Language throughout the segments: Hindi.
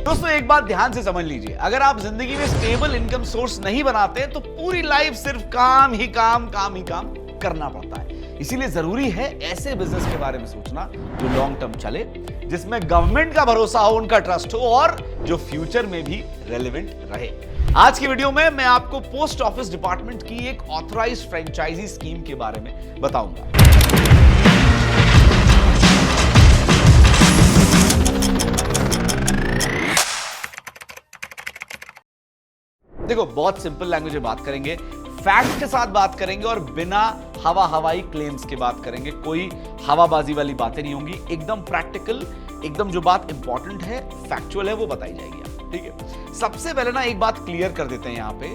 दोस्तों एक बात ध्यान से समझ लीजिए, अगर आप जिंदगी में स्टेबल इनकम सोर्स नहीं बनाते तो पूरी लाइफ सिर्फ काम ही काम करना पड़ता है। इसीलिए जरूरी है ऐसे बिजनेस के बारे में सोचना जो लॉन्ग टर्म चले, जिसमें गवर्नमेंट का भरोसा हो, उनका ट्रस्ट हो और जो फ्यूचर में भी रेलेवेंट रहे। आज की वीडियो में मैं आपको पोस्ट ऑफिस डिपार्टमेंट की एक ऑथराइज्ड फ्रेंचाइजी स्कीम के बारे में बताऊंगा। देखो, बहुत सिंपल लैंग्वेज में बात करेंगे, फैक्ट के साथ बात करेंगे और बिना हवाई क्लेम्स के बात करेंगे। कोई हवाबाजी वाली बातें नहीं होंगी, एकदम प्रैक्टिकल, एकदम जो बात इंपॉर्टेंट है, फैक्चुअल है, वो बताई जाएगी। ठीक है, सबसे पहले ना एक बात क्लियर कर देते हैं यहाँ पे,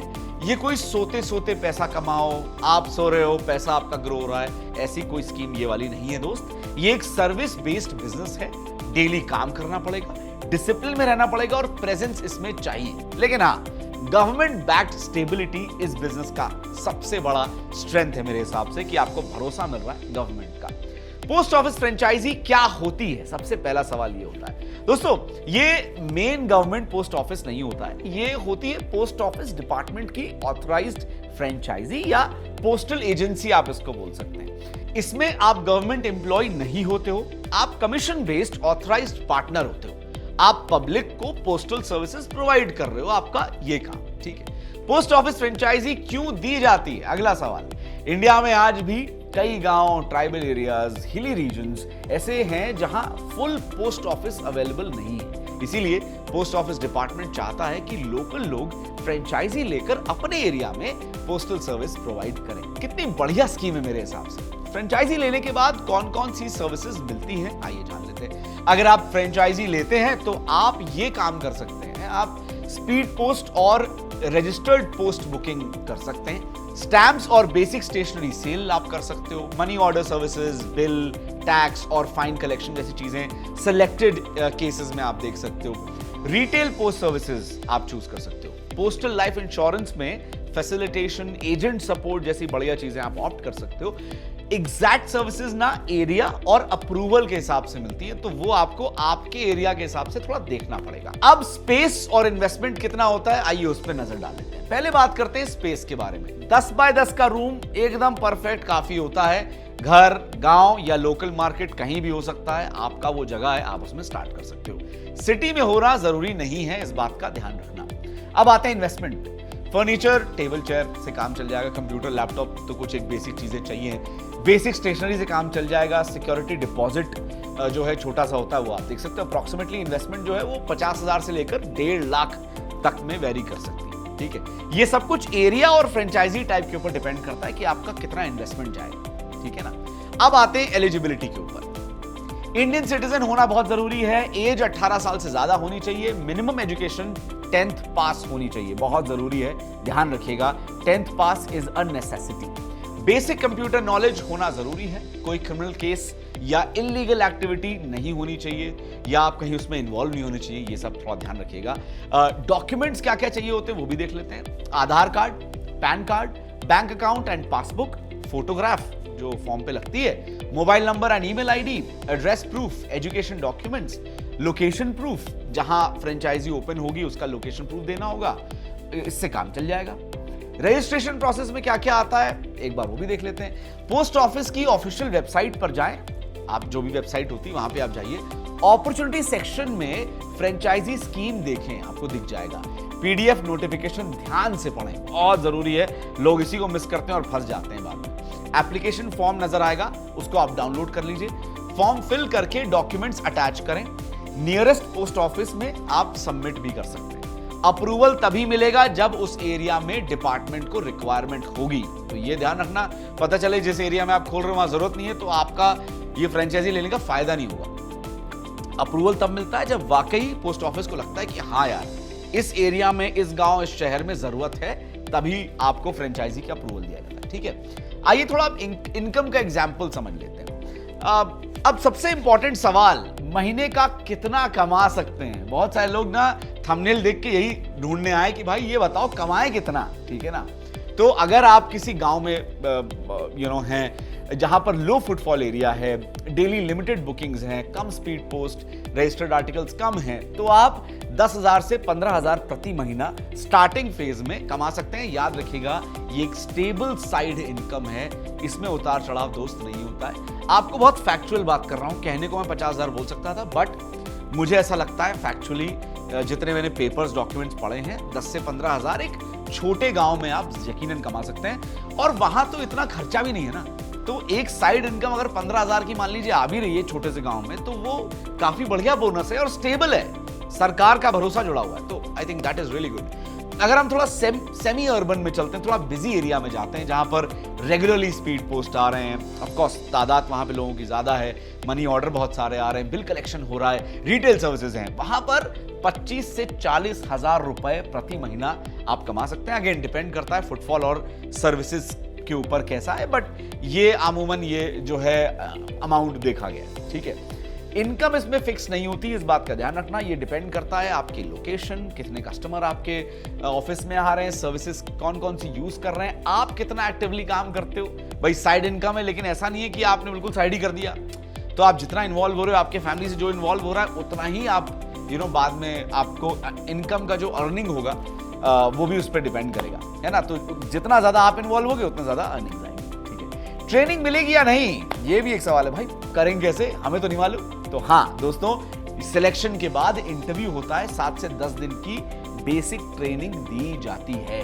ये कोई सोते सोते पैसा कमाओ, आप सो रहे हो पैसा आपका ग्रो हो रहा है, ऐसी कोई स्कीम ये वाली नहीं है दोस्त। ये एक सर्विस बेस्ड बिजनेस है, डेली काम करना पड़ेगा, डिसिप्लिन में रहना पड़ेगा और प्रेजेंस इसमें चाहिए। लेकिन हाँ, गवर्नमेंट बैक्ड स्टेबिलिटी इस बिजनेस का सबसे बड़ा स्ट्रेंथ है मेरे हिसाब से, कि आपको भरोसा मिल रहा है गवर्नमेंट का। पोस्ट ऑफिस फ्रेंचाइजी क्या होती है, सबसे पहला सवाल ये होता है दोस्तों। ये मेन गवर्नमेंट पोस्ट ऑफिस नहीं होता है, ये होती है पोस्ट ऑफिस डिपार्टमेंट की ऑथराइज्ड फ्रेंचाइजी या पोस्टल एजेंसी, आप इसको बोल सकते हैं। इसमें आप गवर्नमेंट एम्प्लॉय नहीं होते हो, आप कमीशन बेस्ड ऑथराइज्ड पार्टनर होते हो। आप पब्लिक को पोस्टल सर्विसेज प्रोवाइड कर रहे हो, आपका ये काम। ठीक है, पोस्ट ऑफिस फ्रेंचाइजी क्यों दी जाती है, अगला सवाल। इंडिया में आज भी कई गांव, ट्राइबल एरियाज, हिली रीजन्स ऐसे हैं जहां फुल पोस्ट ऑफिस अवेलेबल नहीं है। इसीलिए पोस्ट ऑफिस डिपार्टमेंट चाहता है कि लोकल लोग फ्रेंचाइजी लेकर अपने एरिया में पोस्टल सर्विस प्रोवाइड करें। कितनी बढ़िया स्कीम है मेरे हिसाब से। फ्रेंचाइजी लेने के बाद कौन कौन सी सर्विसेज मिलती हैं, आइए जान लेते हैं। अगर आप फ्रेंचाइजी लेते हैं तो आप ये काम कर सकते हैं, आप स्पीड पोस्ट और रजिस्टर्ड पोस्ट बुकिंग कर सकते हैं, स्टैम्प्स और बेसिक स्टेशनरी सेल आप कर सकते हो, money order services, bill, tax और फाइन कलेक्शन जैसी चीजें सिलेक्टेड केसेस में आप देख सकते हो। रिटेल पोस्ट सर्विसेज आप चूज कर सकते हो। पोस्टल लाइफ इंश्योरेंस में फैसिलिटेशन, एजेंट सपोर्ट जैसी बढ़िया चीजें आप ऑप्ट कर सकते हो। एग्जैक्ट सर्विसेज ना एरिया और अप्रूवल के हिसाब से मिलती है, तो वो आपको आपके एरिया के हिसाब से थोड़ा देखना पड़ेगा। अब स्पेस और इन्वेस्टमेंट कितना होता है, आइए उस पर नजर डाल लेते हैं। पहले बात करते हैं स्पेस के बारे में। 10 बाय 10 का रूम एकदम परफेक्ट काफी होता है। घर, गांव या लोकल मार्केट कहीं भी हो सकता है, आपका वो जगह है, आप उसमें स्टार्ट कर सकते हो। सिटी में होना जरूरी नहीं है, इस बात का ध्यान रखना। अब आते हैं इन्वेस्टमेंट पे। फर्नीचर, टेबल चेयर से काम चल जाएगा, कंप्यूटर, लैपटॉप तो कुछ एक बेसिक चीजें चाहिए, बेसिक स्टेशनरी से काम चल जाएगा। सिक्योरिटी डिपॉजिट जो है छोटा सा होता है, वो आप देख सकते हो। अप्रॉक्सीमेटली इन्वेस्टमेंट जो है वो 50,000 से लेकर 1.5 लाख तक में वेरी कर सकती है। ठीक है, ये सब कुछ एरिया और फ्रेंचाइजी टाइप के ऊपर डिपेंड करता है कि आपका कितना इन्वेस्टमेंट जाएगा। ठीक है ना। अब आते हैं एलिजिबिलिटी के ऊपर। इंडियन सिटीजन होना बहुत जरूरी है, एज 18 साल से ज्यादा होनी चाहिए, मिनिमम एजुकेशन 10th पास होनी चाहिए, बहुत जरूरी है, ध्यान रखिएगा। 10th pass is a necessity. Basic computer knowledge होना जरूरी है, कोई क्रिमिनल केस या इलीगल एक्टिविटी नहीं होनी चाहिए, या आप कहीं उसमें इन्वॉल्व नहीं होने चाहिए, ये सब थोड़ा ध्यान रखिएगा। डॉक्यूमेंट्स क्या क्या चाहिए होते हैं वो भी देख लेते हैं। Aadhaar card, PAN card, bank account and passbook, photograph जो फॉर्म पे लगती है, mobile number and email ID, address proof, education documents, location proof, जहां फ्रेंचाइजी ओपन होगी उसका लोकेशन प्रूफ देना होगा, इससे काम चल जाएगा। रजिस्ट्रेशन प्रोसेस में क्या क्या आता है एक बार वो भी देख लेते हैं। पोस्ट ऑफिस की ऑफिशियल वेबसाइट पर जाएं, आप जो भी वेबसाइट होती है वहां पे आप जाइए, अपॉर्चुनिटी सेक्शन में फ्रेंचाइजी स्कीम देखें, आपको दिख जाएगा। पीडीएफ नोटिफिकेशन ध्यान से पढ़ें, बहुत जरूरी है, लोग इसी को मिस करते हैं और फंस जाते हैं बाद में। एप्लीकेशन फॉर्म नजर आएगा, उसको आप डाउनलोड कर लीजिए, फॉर्म फिल करके डॉक्यूमेंट्स अटैच करें, नियरेस्ट पोस्ट ऑफिस में आप सबमिट भी कर सकते हैं। अप्रूवल तभी मिलेगा जब उस एरिया में डिपार्टमेंट को रिक्वायरमेंट होगी, तो ये ध्यान रखना। पता चले जिस एरिया में आप खोल रहे हो वहां जरूरत नहीं है, तो आपका ये फ्रेंचाइजी लेने का फायदा नहीं होगा। अप्रूवल तब मिलता है जब वाकई पोस्ट ऑफिस को लगता है कि हाँ यार, इस एरिया में, इस गांव, इस शहर में जरूरत है, तभी आपको फ्रेंचाइजी का अप्रूवल दिया जाता है। ठीक है, आइए थोड़ा इनकम का एग्जाम्पल समझ लेते हैं। अब सबसे इंपॉर्टेंट सवाल, महीने का कितना कमा सकते हैं। बहुत सारे लोग ना थंबनेल देख के यही ढूंढने आए कि भाई ये बताओ कमाए कितना। ठीक है ना, तो अगर आप किसी गांव में हैं, जहां पर लो फुटफॉल एरिया है, डेली लिमिटेड बुकिंग्स हैं, कम स्पीड पोस्ट, रजिस्टर्ड आर्टिकल्स कम हैं, तो आप 10,000 से 15,000 प्रति महीना स्टार्टिंग फेज में कमा सकते हैं। याद रखिएगा, ये एक स्टेबल साइड इनकम है, इसमें उतार चढ़ाव दोस्त नहीं होता है। आपको बहुत फैक्चुअल बात कर रहा हूं, कहने को मैं 50,000 बोल सकता था, बट मुझे ऐसा लगता है फैक्चुअली जितने मैंने पेपर्स डॉक्यूमेंट्स पढ़े हैं, 10 से 15,000 एक छोटे गांव में आप यकीनन कमा सकते हैं। और वहां तो इतना खर्चा भी नहीं है ना, तो एक साइड इनकम अगर 15,000 की मान लीजिए आ भी रही है छोटे से गांव में, तो वो काफी बढ़िया बोनस है और स्टेबल है, सरकार का भरोसा जुड़ा हुआ है। तो I think that is really good. अगर हम थोड़ा सेमी अर्बन में चलते हैं, थोड़ा बिजी एरिया में जाते हैं जहां पर रेगुलरली स्पीड पोस्ट आ रहे हैं, ऑफ कोर्स तादाद वहां पे लोगों की ज्यादा है, मनी ऑर्डर बहुत सारे आ रहे हैं, बिल कलेक्शन हो रहा है, रिटेल सर्विसेज हैं, वहां पर 25 से 40 हजार रुपए प्रति महीना आप कमा सकते हैं। अगेन डिपेंड करता है फुटफॉल और सर्विसेज के ऊपर कैसा है, बट ये अमूमन ये जो है अमाउंट देखा गया है, ठीक है। इनकम इसमें फिक्स नहीं होती, इस बात का ध्यान रखना। ये डिपेंड करता है आपकी लोकेशन, कितने कस्टमर आपके ऑफिस में आ रहे हैं, सर्विसेज कौन कौन सी यूज कर रहे हैं, आप कितना एक्टिवली काम करते हो। भाई साइड इनकम है, लेकिन ऐसा नहीं है कि आपने बिल्कुल साइड ही कर दिया। तो आप जितना इन्वॉल्व हो रहे हो, आपके फैमिली से जो इन्वॉल्व हो रहा है, उतना ही आप बाद में आपको इनकम का जो अर्निंग होगा वो भी उस पर डिपेंड करेगा, है ना। तो जितना ज्यादा आप इन्वॉल्व होगे उतना ज्यादा अर्निंग आएगी, ठीक है। ट्रेनिंग मिलेगी या नहीं, ये भी एक सवाल है। भाई करेंगे कैसे, हमें तो नहीं मालूम। तो हाँ दोस्तों, सिलेक्शन के बाद इंटरव्यू होता है, 7 से 10 दिन की बेसिक ट्रेनिंग दी जाती है।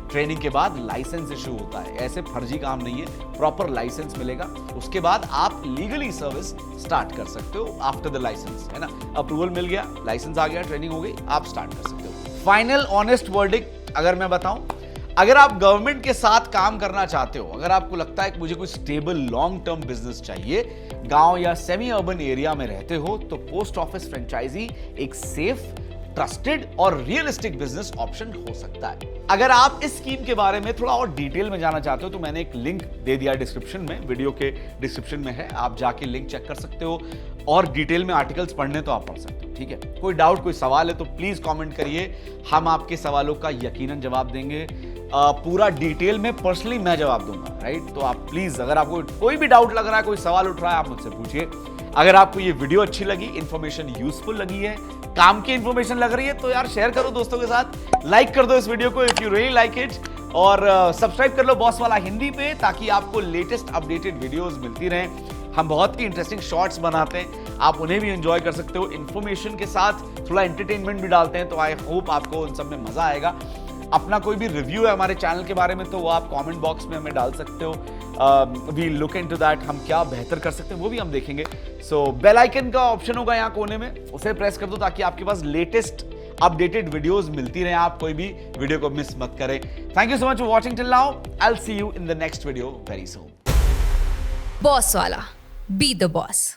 ट्रेनिंग के बाद लाइसेंस इशू होता है, ऐसे फर्जी काम नहीं है, प्रॉपर लाइसेंस मिलेगा। उसके बाद आप लीगली सर्विस स्टार्ट कर सकते हो आफ्टर द लाइसेंस, है ना। अप्रूवल मिल गया, लाइसेंस आ गया, ट्रेनिंग हो गई, आप स्टार्ट कर सकते हो। फाइनल ऑनेस्ट वर्डिक्ट अगर मैं बताऊं, अगर आप गवर्नमेंट के साथ काम करना चाहते हो, अगर आपको लगता है कि मुझे कोई स्टेबल लॉन्ग टर्म बिजनेस चाहिए, गांव या सेमी अर्बन एरिया में रहते हो, तो पोस्ट ऑफिस फ्रेंचाइजी एक सेफ, ट्रस्टेड और रियलिस्टिक बिजनेस ऑप्शन हो सकता है। अगर आप इस स्कीम के बारे में थोड़ा और डिटेल में जानना चाहते हो, तो मैंने एक लिंक दे दिया डिस्क्रिप्शन में, वीडियो के डिस्क्रिप्शन में है, आप जाके लिंक चेक कर सकते हो और डिटेल में आर्टिकल्स पढ़ने तो आप पढ़ सकते हो, ठीक है। कोई डाउट, कोई सवाल है तो प्लीज कमेंट करिए, हम आपके सवालों का यकीनन जवाब देंगे। पूरा डिटेल में पर्सनली मैं जवाब दूंगा, राइट। तो आप प्लीज, अगर आपको कोई भी डाउट लग रहा है, कोई सवाल उठ रहा है, आप मुझसे पूछिए। अगर आपको ये वीडियो अच्छी लगी, इंफॉर्मेशन यूजफुल लगी है, काम की इंफॉर्मेशन लग रही है, तो यार शेयर करो दोस्तों के साथ, लाइक कर दो इस वीडियो को if you really like it, और सब्सक्राइब कर लो बॉस वाला हिंदी पे, ताकि आपको लेटेस्ट अपडेटेड वीडियोस मिलती रहें। हम बहुत ही इंटरेस्टिंग शॉर्ट्स बनाते हैं, आप उन्हें भी एंजॉय कर सकते हो, इंफॉर्मेशन के साथ थोड़ा एंटरटेनमेंट भी डालते हैं, तो आई होप आपको उन सब में मजा आएगा। अपना कोई भी रिव्यू है हमारे चैनल के बारे में, तो वो आप कमेंट बॉक्स में हमें डाल सकते हो। वी लुक इनटू दैट, हम क्या बेहतर कर सकते हैं वो भी हम देखेंगे। सो बेल आइकन का ऑप्शन होगा यहाँ कोने में, उसे प्रेस कर दो ताकि आपके पास लेटेस्ट अपडेटेड वीडियोस मिलती रहे, आप कोई भी वीडियो को मिस मत करें। Thank you so much for watching till now, I will see you in the next video very soon. Boss वाला, बी द बॉस।